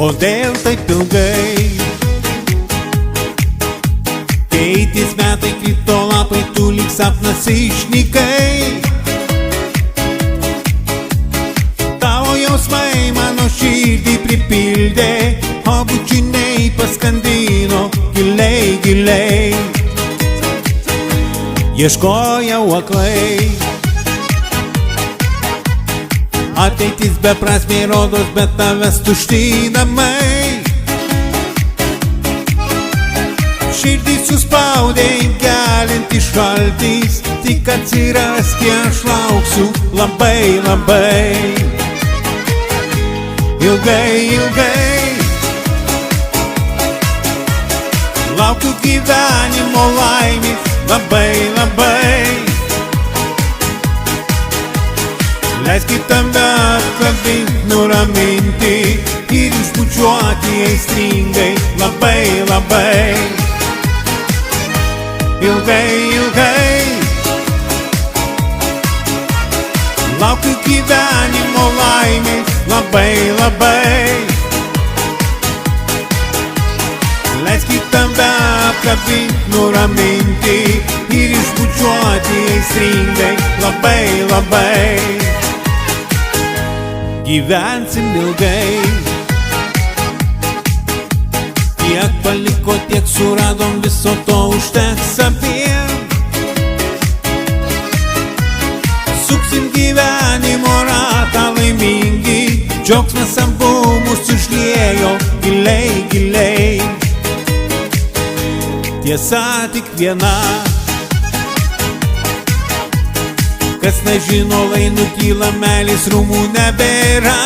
Kodėl taip ilgai? Keitės metai, krito lapai, tu lyg sapnas išnykai. Tavo jausmai mano širdį pripildė, o bučiniai paskandino giliai, giliai. Ieškojau aklai, ateitis beprasmė rodos, bet tavęs tušti namai. Širdį suspaudė galinti šaltis, tik atsiraski, aš lauksiu labai, labai. Ilgai, ilgai laukiu gyvenimo laimės, labai, labai. Leiskit tave apkabint, nuraminti ir išbučiuoti aistringai, labai, labai. Ilgai, ilgai laukiu gyvenimo laimės, labai, labai. Leiskit tave apkabint, nuraminti ir išbučiuoti aistringai, labai, labai. Gyvensim ilgai, tiek paliko, tiek suradom, viso to užteks abiem. Suksim gyvenimo ratą laimingi, džiaugsmas abu mus užliejo giliai, giliai. Tiesa tik viena, kas nežino, lai nutyla, meilės rūmų nebėra.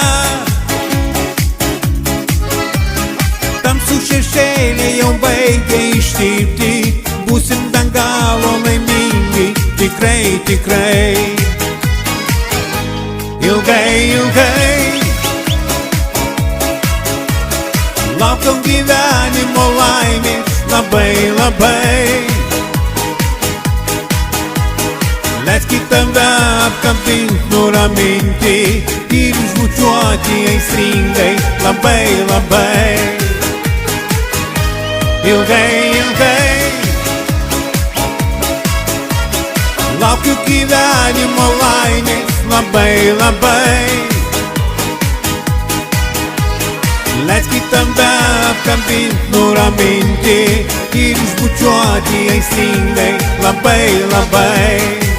Tamsų šešėliai jau baigia ištirpti, būsim be galo laimingi, tikrai, tikrai. Ilgai, ilgai laukiau gyvenimo laimės, labai, labai. Leiskit tave apkabint, nuraminti ir išbučiuoti aistringai, labai, labai. Ilgai, ilgai laukiu gyvenimo laimės, labai, labai. Leiskit tave apkabint, nuraminti ir išbučiuoti aistringai, labai, labai.